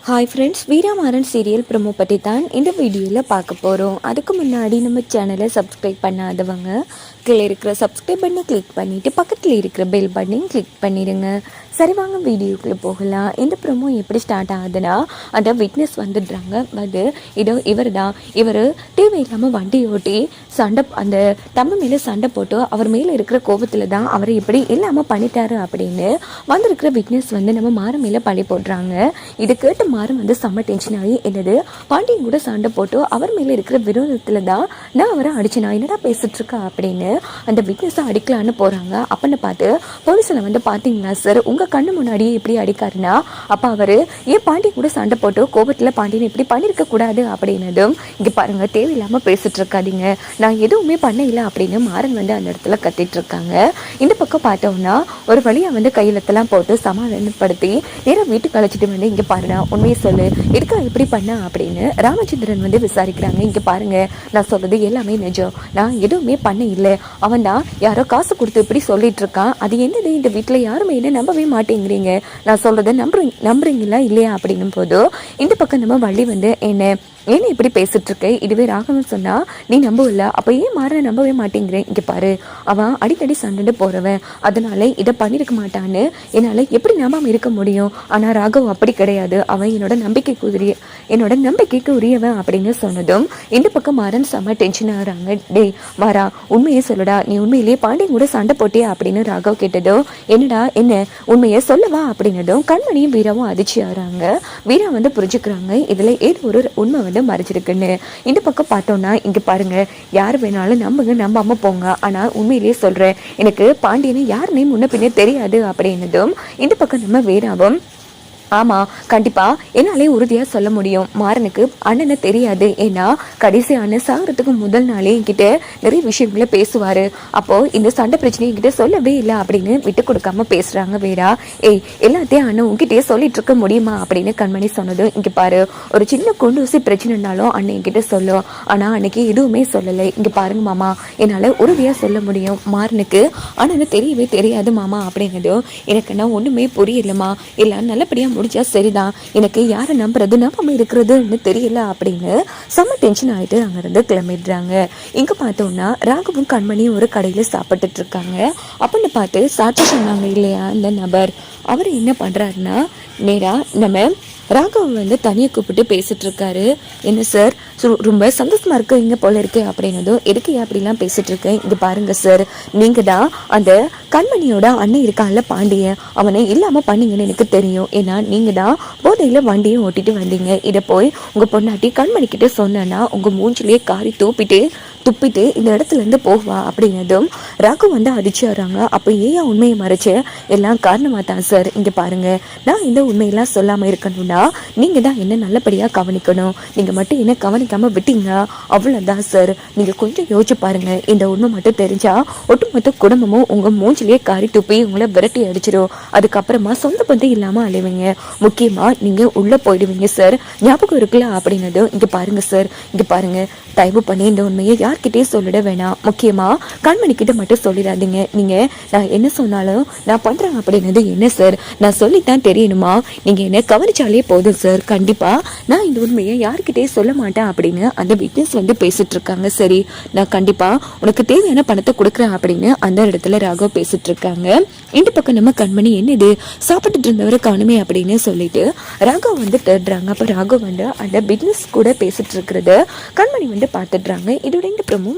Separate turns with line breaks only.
Hi friends, வீராமாறன் serial promo பற்றி தான் இந்த வீடியோவில் பார்க்க போகிறோம். அதுக்கு முன்னாடி நம்ம சேனலை சப்ஸ்கிரைப் பண்ணாதவங்க கீழே இருக்கிற சப்ஸ்கிரைப் பண்ணி கிளிக் பண்ணிவிட்டு பக்கத்தில் இருக்கிற பெல் பட்டனையும் கிளிக் பண்ணிடுங்க. சரி, வாங்க வீடியோக்குள்ளே போகலாம். இந்த ப்ரோமோ எப்படி ஸ்டார்ட் ஆகுதுன்னா, அந்த விட்னஸ் வந்துடுறாங்க. இவர் தான் டிவி இல்லாமல் வண்டி ஓட்டி அந்த தம்பி மேலே சண்டை போட்டு அவர் மேலே இருக்கிற கோபத்தில் தான் அவர் இப்படி இல்லாமல் பண்ணிட்டாரு அப்படின்னு வந்திருக்கிற விட்னஸ் நம்ம மாறு மேலே பழி போடுறாங்க. இதை கேட்டு மாறு செம்ம டென்ஷன் ஆகி, என்னது பாண்டியன் கூட சண்டை போட்டு அவர் மேலே இருக்கிற விரோதத்தில் தான் நான் அவரை அடிச்சேனா, என்னடா பேசிட்டு இருக்கா அப்படின்னு அந்த விட்னஸை அடிக்கலான்னு போகிறாங்க. அப்பன்னு பார்த்து போலீஸில் பார்த்தீங்களா சார், உங்கள் கண்ணு முன்னாடியே இப்படி அடிக்காருன்னா அப்போ அவர் ஏன் பாண்டியன் கூட சண்டை போட்டு கோபத்தில் பாண்டியன் இப்படி பண்ணியிருக்க கூடாது அப்படின்னதும், இங்கே பாருங்க தேவையில்லாமல் பேசிட்டு இருக்காதீங்க, நான் எதுவுமே பண்ண இல்லை அப்படின்னு மாறன் அந்த இடத்துல கத்திட்டு இருக்காங்க. இந்த பக்கம் பார்த்தோம்னா ஒரு வழியாக கையிலத்தெல்லாம் போட்டு சமாதானப்படுத்தி நேராக வீட்டுக்கு அழைச்சிட்டு இங்கே பாருடா உண்மையை சொல்லு, எதுக்கா இப்படி பண்ண அப்படின்னு ராமச்சந்திரன் விசாரிக்கிறாங்க. இங்கே பாருங்க, நான் சொல்றது எல்லாமே நிஜம், நான் எதுவுமே பண்ண இல்லை, அவன் தான் யாரோ காசு கொடுத்து இப்படி சொல்லிட்டு இருக்கான், அது என்னது இந்த வீட்டில் யாருமே என்ன நம்பவே மாட்டேங்கிறீங்க, நான் சொல்றதை நம்புறீங்களா இல்லையா அப்படின்னும் போது இந்த பக்கம் நம்ம வள்ளி என்ன இப்படி பேசிட்டு இருக்க, இதுவே ராகவன் சொன்னா நீ நம்பவில்ல, அப்ப ஏன் மாற நம்பவே மாட்டேங்கிறேன், இங்க பாரு அவன் அடிக்கடி சண்டை போறவன், அதனால இதை பண்ணிருக்க மாட்டான்னு என்னால எப்படி நம்பாம இருக்க முடியும், ஆனா ராகவ் அப்படி கிடையாது, அவன் என்னோட நம்பிக்கைக்கு உரியவன் அப்படின்னு சொன்னதும் இந்த பக்கம் மாறன் செம்ம டென்ஷன் ஆகுறாங்க. டேய் மாறா, உண்மையே சொல்லுடா, நீ உண்மையிலேயே பாண்டியன் கூட சண்டை போட்டியா அப்படின்னு ராகவ் கேட்டதும், என்னடா என்ன உண்மையை சொல்லவா அப்படின்னதும் கண்மணியும் வீராவும் அதிர்ச்சி ஆகிறாங்க. வீரா புரிஞ்சுக்கிறாங்க இதுல ஏதோ ஒரு உண்மை மறைச்சிருக்குன்னு. இந்த பக்கம் பார்த்தோம்னா இங்க பாருங்க, யார் வேணாலும் நம்புங்க, நம்பாம போங்க, ஆனா உண்மையிலேயே சொல்றேன், எனக்கு பாண்டியனை யாருன்னே முன்ன பின்னே தெரியாது அப்படின்னதும் இந்த பக்கம் நம்ம வீராவும், ஆமா கண்டிப்பா என்னாலே உறுதியா சொல்ல முடியும், மாறனுக்கு அண்ணனை தெரியாது, ஏன்னா கடைசி அண்ணன் சாகிறதுக்கு முதல் நாளே என்கிட்ட நிறைய விஷயங்களை பேசுவாரு, அப்போ இந்த சண்டை பிரச்சனை என்கிட்ட சொல்லவே இல்லை அப்படின்னு விட்டு கொடுக்காம பேசுறாங்க. வேறா ஏய் எல்லாத்தையும் அண்ணன் உங்ககிட்டயே சொல்லிட்டு இருக்க முடியுமா அப்படின்னு கண்மணி சொன்னது, இங்க பாரு ஒரு சின்ன குண்டூசி பிரச்சனைனாலும் அண்ணன் என்கிட்ட சொல்லும், ஆனா அன்னைக்கு எதுவுமே சொல்லலை, இங்க பாருங்க மாமா என்னால உறுதியா சொல்ல முடியும், மாறனுக்கு அண்ணனை தெரியவே தெரியாது மாமா அப்படின்னதும், எனக்கு நான் ஒண்ணுமே புரியலமா, எல்லாம் நல்லபடியா முடிஞ்சா சரிதான், எனக்கு யாரை நம்புறது நம்பாம இருக்கிறதுன்னு தெரியல அப்படின்னு செம்ம டென்ஷன் ஆயிட்டு அங்கிருந்து கிளம்பிடுறாங்க. இங்க பார்த்தோம்னா ராகவும் கண்மணியும் ஒரு கடையில சாப்பிட்டுட்டு இருக்காங்க. அப்படின்னு பார்த்து சாட்சி சொன்னாங்க இல்லையா அந்த நபர், அவர் என்ன பண்றாருன்னா நேரா நம்ம ராகவ் தனியாக கூப்பிட்டு பேசிட்டு இருக்காரு. என்ன சார் ரொம்ப சந்தோஷமா இருக்கீங்க போல இருக்கே அப்படின்னதும், எதுக்கு அப்படிலாம் பேசிட்டு இருக்கேன், இங்க பாருங்க சார், நீங்க தான் அந்த கண்மணியோட அண்ணன் இருக்கான்ல பாண்டியன், அவனை இல்லாம பண்ணீங்கன்னு எனக்கு தெரியும், ஏன்னா நீங்க தான் போதையில வண்டியை ஓட்டிட்டு வந்தீங்க, இதை போய் உங்க பொண்ணாட்டி கண்மணி கிட்ட சொன்னா உங்க மூஞ்சிலேயே காரி துப்பிட்டு இந்த இடத்துல இருந்து போவா அப்படின்னதும் ராகு அதிர்ச்சி வர்றாங்க. அப்போ ஏன் உண்மையை மறைச்சு எல்லாம் காரணமா தான் சார், இங்க பாருங்க நான் இந்த உண்மையெல்லாம் சொல்லாம இருக்கணும்னா நீங்க தான் என்ன நல்லபடியா கவனிக்கணும், நீங்க மட்டும் என்ன கவனிக்காம விட்டீங்க அவ்வளவுதான் சார், நீங்க கொஞ்சம் யோசிச்சு பாருங்க, இந்த உண்மை மட்டும் தெரிஞ்சா ஒட்டுமொத்த குடும்பமும் உங்க மூஞ்சிலேயே காரி துப்பி உங்களை விரட்டி அடிச்சிடும், அதுக்கப்புறமா சொந்த பந்தம் இல்லாம அழிவீங்க, முக்கியமா நீங்க உள்ள போயிடுவீங்க சார், ஞாபகம் இருக்குல்ல அப்படின்னதும், இங்க பாருங்க சார், இங்க பாருங்க தயவு பண்ணி இந்த உண்மையை யார்கிட்டயே சொல்லிட வேணாம், முக்கியமா கண்மணி கிட்ட மட்டும் சொல்லிடாதீங்க, நீங்க நான் என்ன சொன்னாலும் நான் பண்றேன் அப்படின்னது என்ன சார், நான் சொல்லித்தான் தெரியணுமா, நீங்க என்ன கவனிச்சாலே போதும் சார், கண்டிப்பா நான் இந்த உண்மையை யார்கிட்டயே சொல்ல மாட்டேன் அப்படின்னு அந்த விட்னஸ் பேசிட்டு இருக்காங்க. சரி நான் கண்டிப்பா உனக்கு தேவையான பணத்தை கொடுக்குறேன் அப்படின்னு அந்த இடத்துல ராகவ் பேசிட்டு இருக்காங்க. இந்த பக்கம் நம்ம கண்மணி என்னது சாப்பிட்டுட்டு இருந்தவரை காணுமே அப்படின்னு சொல்லிட்டு ராகவ் தேடுறாங்க. அப்ப ராகவ் அந்த பிசினஸ் கூட பேசிட்டு இருக்கிறத கண்மணி பார்த்துடுறாங்க. இதோட இந்த ப்ரோமோ